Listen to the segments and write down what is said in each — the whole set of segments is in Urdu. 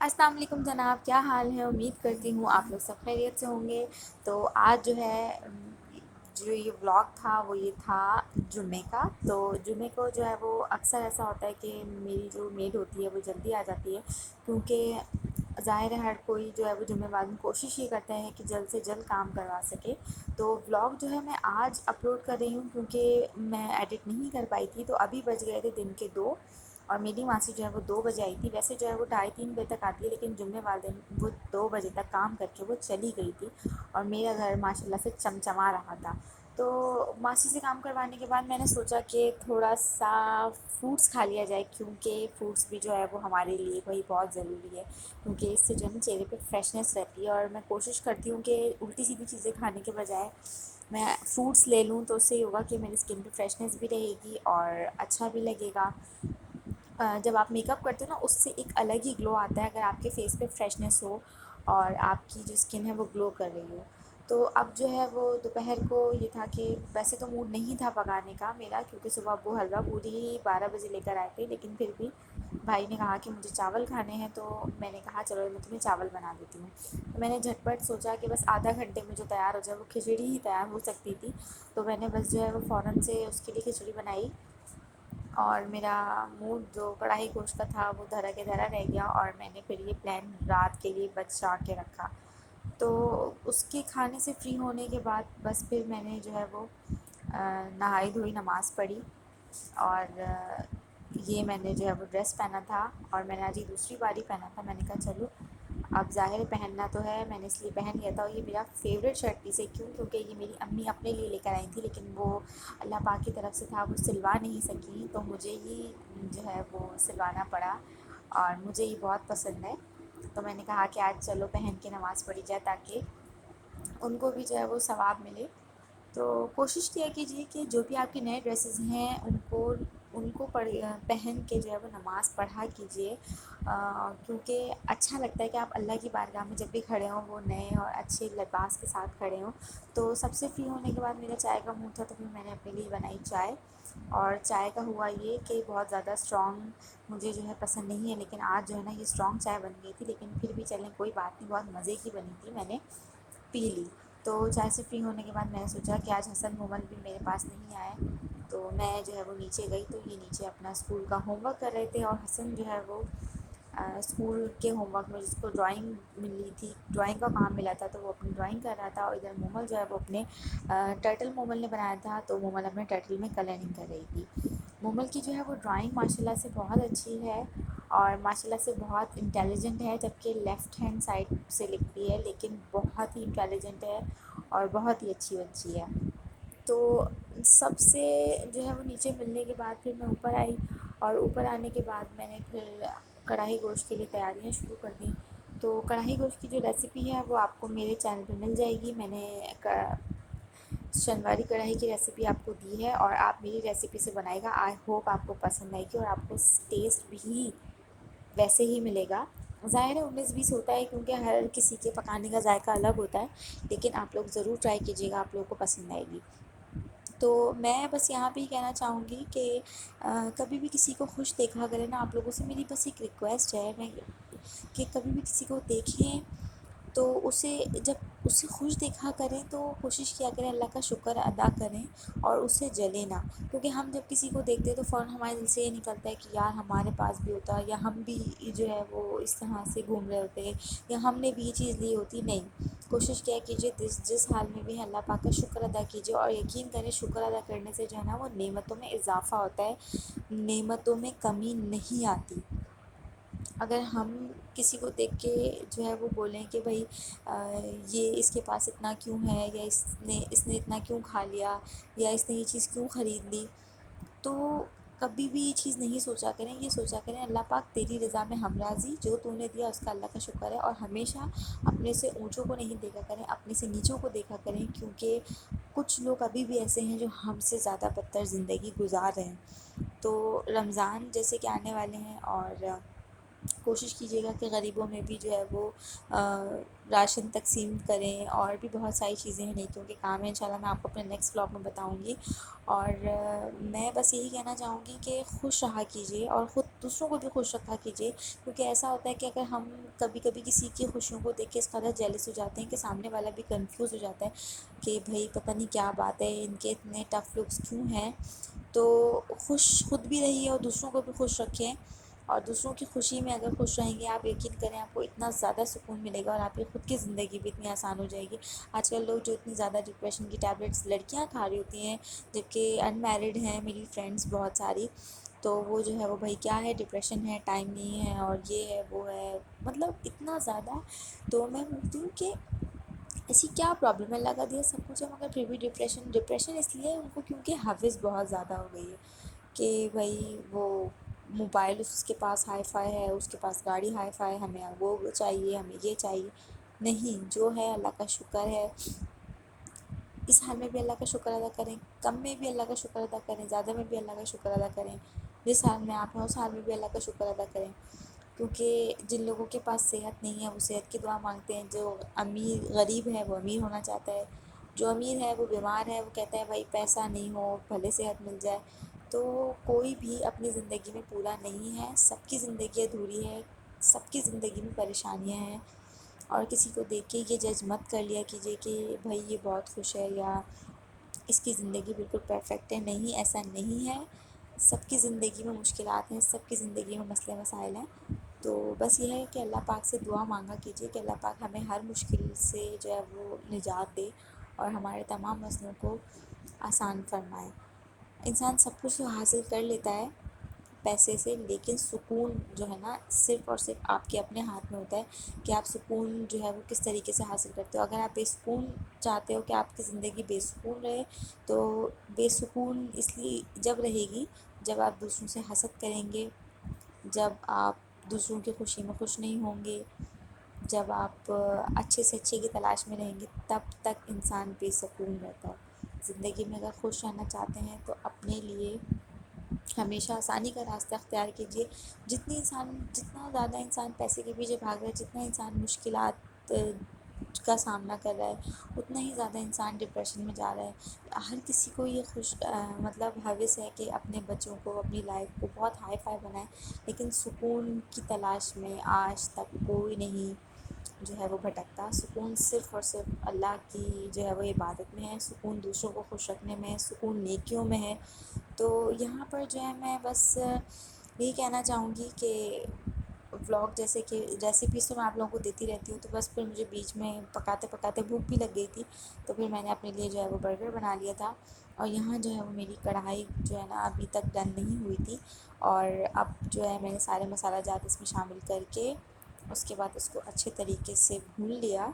السلام علیکم جناب، کیا حال ہے؟ امید کرتی ہوں آپ لوگ سب خیریت سے ہوں گے۔ تو آج جو ہے جو یہ ولاگ تھا وہ یہ تھا جمعے کا۔ تو جمعے کو جو ہے وہ اکثر ایسا ہوتا ہے کہ میری جو میڈ ہوتی ہے وہ جلدی آ جاتی ہے، کیونکہ ظاہر ہے ہر کوئی جو ہے وہ جمعے بعد میں کوشش یہ کرتے ہیں کہ جلد سے جلد کام کروا سکے۔ تو ولاگ جو ہے میں آج اپلوڈ کر رہی ہوں کیونکہ میں ایڈٹ نہیں کر پائی تھی، تو ابھی بج گئے تھے دن کے 2، اور میری ماسی جو ہے وہ 2 بجے آئی تھی۔ ویسے جو ہے وہ 2:30-3 بجے تک آتی ہے، لیکن جمعے والے دن وہ 2 بجے تک کام کر کے وہ چلی گئی تھی، اور میرا گھر ماشاء اللہ سے چمچما رہا تھا۔ تو ماسی سے کام کروانے کے بعد میں نے سوچا کہ تھوڑا سا فروٹس کھا لیا جائے، کیونکہ فروٹس بھی جو ہے وہ ہمارے لیے وہی بہت ضروری ہے، کیونکہ اس سے جو ہے چہرے پہ فریشنس رہتی ہے۔ اور میں کوشش کرتی ہوں کہ الٹی سیدھی چیزیں کھانے کے بجائے میں فروٹس لے لوں، تو اس سے یہ ہوگا کہ میری اسکن پہ فریشنس بھی رہے گی اور اچھا بھی لگے گا۔ جب آپ میک اپ کرتے ہو نا، اس سے ایک الگ ہی گلو آتا ہے اگر آپ کے فیس پہ فریشنس ہو اور آپ کی جو اسکن ہے وہ گلو کر رہی ہو۔ تو اب جو ہے وہ دوپہر کو یہ تھا کہ ویسے تو موڈ نہیں تھا پکانے کا میرا، کیونکہ صبح ابو حلوہ پوری 12 بجے لے کر آئے تھے، لیکن پھر بھی بھائی نے کہا کہ مجھے چاول کھانے ہیں، تو میں نے کہا چلو میں تمہیں چاول بنا دیتی ہوں۔ تو میں نے جھٹ پٹ سوچا کہ بس آدھا گھنٹے میں جو تیار ہو جائے، وہ کھچڑی ہی تیار ہو سکتی تھی، تو میں نے بس جو ہے وہ فوراً سے اس کے لیے کھچڑی بنائی، اور میرا موڈ جو کڑاہی گوشت کا تھا وہ دھرا کے دھرا رہ گیا، اور میں نے پھر یہ پلان رات کے لیے بچا کے رکھا۔ تو اس کے کھانے سے فری ہونے کے بعد بس پھر میں نے جو ہے وہ نہائی دھوئی نماز پڑھی، اور یہ میں نے جو ہے وہ ڈریس پہنا تھا، اور میں نے آج یہ دوسری باری پہنا تھا۔ میں نے کہا چلو اب ظاہر پہننا تو ہے، میں نے اس لیے پہن لیا تھا، اور یہ میرا فیوریٹ شرٹ پیس ہے، کیونکہ یہ میری امی اپنے لیے لے کر آئی تھی، لیکن وہ اللہ پاک کی طرف سے تھا، وہ سلوا نہیں سکی، تو مجھے ہی جو ہے وہ سلوانا پڑا، اور مجھے یہ بہت پسند ہے۔ تو میں نے کہا کہ آج چلو پہن کے نماز پڑھی جائے، تاکہ ان کو بھی جو ہے وہ ثواب ملے۔ تو کوشش کیا کیجیے کہ جو بھی آپ کے نئے ڈریسز ہیں ان کو پہن کے جو ہے وہ نماز پڑھا کیجیے، کیونکہ اچھا لگتا ہے کہ آپ اللہ کی بارگاہ میں جب بھی کھڑے ہوں وہ نئے اور اچھے لباس کے ساتھ کھڑے ہوں۔ تو سب سے فری ہونے کے بعد میرا چائے کا منہ تھا، تو پھر میں نے اپنے لیے بنائی چائے، اور چائے کا ہوا یہ کہ بہت زیادہ اسٹرانگ مجھے جو ہے پسند نہیں ہے، لیکن آج جو ہے نا یہ اسٹرانگ چائے بن گئی تھی، لیکن پھر بھی چلیں کوئی بات نہیں، بہت مزے کی بنی تھی، میں نے پی لی۔ تو چائے سے فری ہونے کے بعد میں نے سوچا کہ آج حسن مومن بھی میرے پاس نہیں آئے، تو میں جو ہے وہ نیچے گئی، تو یہ نیچے اپنا اسکول کا ہوم ورک کر رہے تھے، اور حسن جو ہے وہ اسکول کے ہوم ورک میں جس کو ڈرائنگ ملی تھی، ڈرائنگ کا کام ملا تھا، تو وہ اپنی ڈرائنگ کر رہا تھا، اور ادھر مومل جو ہے وہ اپنے ٹرٹل مومل نے بنایا تھا، تو مومل اپنے ٹرٹل میں کلرنگ کر رہی تھی۔ مومل کی جو ہے وہ ڈرائنگ ماشاء اللہ سے بہت اچھی ہے، اور ماشاء اللہ سے بہت انٹیلیجنٹ ہے، جبکہ لیفٹ ہینڈ سائڈ سے لکھتی ہے، لیکن بہت ہی انٹیلیجنٹ ہے اور بہت ہی اچھی بچی ہے۔ تو سب سے جو ہے وہ نیچے ملنے کے بعد پھر میں اوپر آئی، اور اوپر آنے کے بعد میں نے پھر کڑاہی گوشت کے لیے تیاریاں شروع کر دیں۔ تو کڑاہی گوشت کی جو ریسیپی ہے وہ آپ کو میرے چینل پہ مل جائے گی، میں نے شنواری کڑاہی کی ریسیپی آپ کو دی ہے، اور آپ میری ریسیپی سے بنائے گا، آئی ہوپ آپ کو پسند آئے گی، اور آپ کو ٹیسٹ بھی ویسے ہی ملے گا۔ ظاہر ہے 19-20 ہوتا ہے، کیونکہ ہر کسی کے پکانے کا ذائقہ الگ ہوتا ہے، لیکن آپ لوگ ضرور ٹرائی کیجیے گا، آپ لوگوں کو پسند آئے گی۔ تو میں بس یہاں پہ یہ کہنا چاہوں گی کہ کبھی بھی کسی کو خوش دیکھا کریں نا، آپ لوگوں سے میری بس ایک ریکویسٹ ہے کہ کبھی بھی کسی کو دیکھیں تو اسے جب اسے خوش دیکھا کریں تو کوشش کیا کریں اللہ کا شکر ادا کریں، اور اس سے جلیں نہ، کیونکہ ہم جب کسی کو دیکھتے ہیں تو فوراً ہمارے دل سے یہ نکلتا ہے کہ یار ہمارے پاس بھی ہوتا، یا ہم بھی جو ہے وہ اس طرح سے گھوم رہے ہوتے، یا ہم نے بھی یہ چیز لی ہوتی۔ نہیں، کوشش کیا کیجیے جس حال میں بھی اللہ پاک کا شکر ادا کیجیے، اور یقین کریں شکر ادا کرنے سے جو ہے نا وہ نعمتوں میں اضافہ ہوتا ہے، نعمتوں میں کمی نہیں آتی۔ اگر ہم کسی کو دیکھ کے جو ہے وہ بولیں کہ بھائی یہ اس کے پاس اتنا کیوں ہے، یا اس نے اتنا کیوں کھا لیا، یا اس نے یہ چیز کیوں خرید لی، تو کبھی بھی یہ چیز نہیں سوچا کریں، یہ سوچا کریں اللہ پاک تیری رضا میں ہم راضی، جو تو نے دیا اس کا اللہ کا شکر ہے، اور ہمیشہ اپنے سے اونچوں کو نہیں دیکھا کریں، اپنے سے نیچوں کو دیکھا کریں، کیونکہ کچھ لوگ ابھی بھی ایسے ہیں جو ہم سے زیادہ بدتر زندگی گزار رہے ہیں۔ تو رمضان جیسے کہ آنے والے ہیں، اور کوشش کیجیے گا کہ غریبوں میں بھی جو ہے وہ راشن تقسیم کریں، اور بھی بہت ساری چیزیں ہیں نیکیوں کے کام ہیں، انشاءاللہ میں آپ کو اپنے نیکسٹ بلاگ میں بتاؤں گی۔ اور میں بس یہی کہنا چاہوں گی کہ خوش رہا کیجیے اور خود دوسروں کو بھی خوش رکھا کیجیے، کیونکہ ایسا ہوتا ہے کہ اگر ہم کبھی کبھی کسی کی خوشیوں کو دیکھ کے اس قدر جیلس ہو جاتے ہیں کہ سامنے والا بھی کنفیوز ہو جاتا ہے کہ بھئی پتہ نہیں کیا بات ہے، ان کے اتنے ٹف لکس کیوں ہیں۔ تو خوش خود بھی رہیے اور دوسروں کو بھی خوش رکھیں، اور دوسروں کی خوشی میں اگر خوش رہیں گے آپ، یقین کریں آپ کو اتنا زیادہ سکون ملے گا، اور آپ کی خود کی زندگی بھی اتنی آسان ہو جائے گی۔ آج کل لوگ جو اتنی زیادہ ڈپریشن کی ٹیبلیٹس لڑکیاں کھا رہی ہوتی ہیں، جبکہ ان میرڈ ہیں میری فرینڈس بہت ساری، تو وہ جو ہے وہ بھائی کیا ہے، ڈپریشن ہے، ٹائم نہیں ہے، اور یہ ہے وہ ہے، مطلب اتنا زیادہ۔ تو میں بولتی ہوں کہ ایسی کیا پرابلم ہے، اللہ کا دیا سب کچھ ہے، مگر پھر بھی ڈپریشن اس لیے ہے ان کو کیونکہ حوث بہت زیادہ ہو گئی ہے کہ بھائی وہ موبائل اس کے پاس ہائی فائی ہے، اس کے پاس گاڑی ہائی فائی ہے، ہمیں وہ چاہیے، ہمیں یہ چاہیے۔ نہیں، جو ہے اللہ کا شکر ہے، اس حال میں بھی اللہ کا شکر ادا کریں، کم میں بھی اللہ کا شکر ادا کریں، زیادہ میں بھی اللہ کا شکر ادا کریں، جس حال میں آپ ہیں اس حال میں بھی اللہ کا شکر ادا کریں، کیونکہ جن لوگوں کے پاس صحت نہیں ہے وہ صحت کی دعا مانگتے ہیں، جو امیر غریب ہے وہ امیر ہونا چاہتا ہے، جو امیر ہے وہ بیمار ہے، وہ کہتا ہے بھائی پیسہ نہیں ہو بھلے صحت مل جائے۔ تو کوئی بھی اپنی زندگی میں پورا نہیں ہے، سب کی زندگی ادھوری ہے، سب کی زندگی میں پریشانیاں ہیں، اور کسی کو دیکھ کے یہ جج مت کر لیا کیجیے کہ بھائی یہ بہت خوش ہے یا اس کی زندگی بالکل پرفیکٹ ہے۔ نہیں، ایسا نہیں ہے، سب کی زندگی میں مشکلات ہیں، سب کی زندگی میں مسئلے مسائل ہیں۔ تو بس یہ ہے کہ اللہ پاک سے دعا مانگا کیجیے کہ اللہ پاک ہمیں ہر مشکل سے جو ہے وہ نجات دے، اور ہمارے تمام مسئلوں کو آسان فرمائے۔ انسان سب کچھ حاصل کر لیتا ہے پیسے سے، لیکن سکون جو ہے نا صرف اور صرف آپ کے اپنے ہاتھ میں ہوتا ہے کہ آپ سکون جو ہے وہ کس طریقے سے حاصل کرتے ہو۔ اگر آپ بے سکون چاہتے ہو کہ آپ کی زندگی بے سکون رہے، تو بے سکون اس لیے جب رہے گی جب آپ دوسروں سے حسد کریں گے، جب آپ دوسروں کی خوشی میں خوش نہیں ہوں گے، جب آپ اچھے سے اچھے کی تلاش میں رہیں گے، تب تک انسان بے سکون رہتا ہے۔ زندگی میں اگر خوش رہنا چاہتے ہیں تو اپنے لیے ہمیشہ آسانی کا راستہ اختیار کیجیے۔ جتنا زیادہ انسان پیسے کے پیچھے بھاگ رہا ہے، جتنا انسان مشکلات کا سامنا کر رہا ہے، اتنا ہی زیادہ انسان ڈپریشن میں جا رہا ہے۔ ہر کسی کو یہ مطلب حوث ہے کہ اپنے بچوں کو، اپنی لائف کو بہت ہائی فائی بنائے، لیکن سکون کی تلاش میں آج تک کوئی نہیں جو ہے وہ بھٹکتا۔ سکون صرف اور صرف اللہ کی جو ہے وہ عبادت میں ہے، سکون دوسروں کو خوش رکھنے میں ہے، سکون نیکیوں میں ہے۔ تو یہاں پر جو ہے میں بس یہی کہنا چاہوں گی کہ ولاگ جیسے کہ ریسیپیز تو میں آپ لوگوں کو دیتی رہتی ہوں، تو بس پھر مجھے بیچ میں پکاتے پکاتے بھوک بھی لگ گئی تھی، تو پھر میں نے اپنے لیے جو ہے وہ برگر بنا لیا تھا، اور یہاں جو ہے وہ میری کڑھائی جو ہے نا ابھی تک ڈن نہیں ہوئی تھی، اور اب جو ہے میں نے سارے مسالہ جات اس میں شامل کر کے اس کے بعد اس کو اچھے طریقے سے بھون لیا۔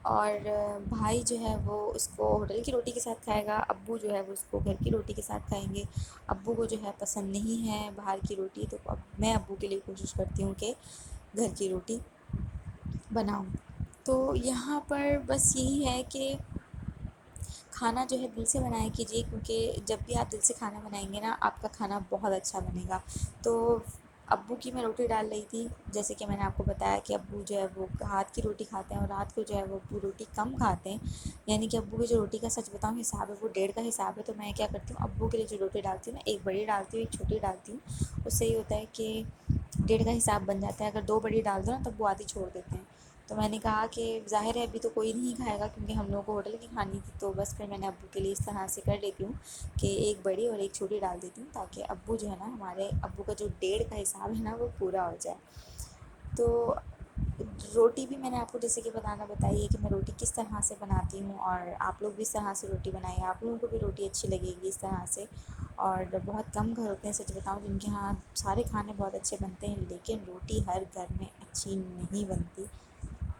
اور بھائی جو ہے وہ اس کو ہوٹل کی روٹی کے ساتھ کھائے گا، ابو جو ہے وہ اس کو گھر کی روٹی کے ساتھ کھائیں گے۔ ابو کو جو ہے پسند نہیں ہے باہر کی روٹی، تو اب میں ابو کے لیے کوشش کرتی ہوں کہ گھر کی روٹی بناؤں۔ تو یہاں پر بس یہی ہے کہ کھانا جو ہے دل سے بنایا کیجیے، کیونکہ جب بھی آپ دل سے کھانا بنائیں گے نا، آپ کا کھانا بہت اچھا بنے گا۔ تو ابو کی میں روٹی ڈال رہی تھی، جیسے کہ میں نے آپ کو بتایا کہ ابو جو ہے وہ ہاتھ کی روٹی کھاتے ہیں، اور رات کو جو ہے وہ ابو روٹی کم کھاتے ہیں، یعنی کہ ابو کی جو روٹی کا سچ بتاؤں حساب ہے وہ 1.5 کا حساب ہے۔ تو میں کیا کرتی ہوں، ابو کے لیے جو روٹی ڈالتی ہوں نا، ایک بڑی ڈالتی ہوں ایک چھوٹی ڈالتی ہوں، اس سے یہ ہوتا ہے کہ 1.5 کا حساب بن جاتا ہے۔ اگر 2 بڑی ڈال دو نا تب وہ آدھی چھوڑ دیتے ہیں۔ تو میں نے کہا کہ ظاہر ہے ابھی تو کوئی نہیں کھائے گا کیونکہ ہم لوگوں کو ہوٹل کی کھانی تھی، تو بس پھر میں نے ابو کے لیے اس طرح سے کر لیتی ہوں کہ ایک بڑی اور ایک چھوٹی ڈال دیتی ہوں، تاکہ ابو جو ہے نا، ہمارے ابو کا جو 1.5 کا حساب ہے نا وہ پورا ہو جائے۔ تو روٹی بھی میں نے آپ کو جیسے کہ بتائی ہے کہ میں روٹی کس طرح سے بناتی ہوں، اور آپ لوگ بھی اس طرح سے روٹی بنائیں، آپ لوگوں کو بھی روٹی اچھی لگے گی اس طرح سے۔ اور بہت کم گھر ہوتے ہیں سچ بتاؤں جن کے ہاں سارے کھانے بہت اچھے بنتے ہیں، لیکن روٹی ہر گھر میں اچھی نہیں بنتی،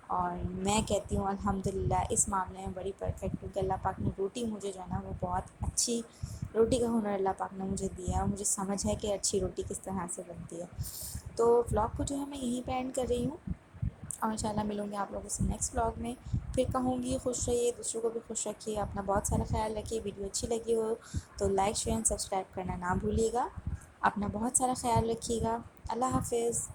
اور میں کہتی ہوں الحمدللہ اس معاملے میں بڑی پرفیکٹ ہوں کہ اللہ پاک نے روٹی مجھے جو ہے نا وہ بہت اچھی روٹی کا ہنر اللہ پاک نے مجھے دیا ہے، اور مجھے سمجھ ہے کہ اچھی روٹی کس طرح سے بنتی ہے۔ تو ولاگ کو جو ہے میں یہیں پہ اینڈ کر رہی ہوں، اور انشاءاللہ ملوں گی آپ لوگوں سے نیکسٹ ولاگ میں۔ پھر کہوں گی خوش رہیے، دوسروں کو بھی خوش رکھیے، اپنا بہت سارا خیال رکھیے۔ ویڈیو اچھی لگی ہو تو لائک شیئر اینڈ سبسکرائب کرنا نہ بھولیے گا۔ اپنا بہت سارا خیال رکھیے گا۔ اللہ حافظ۔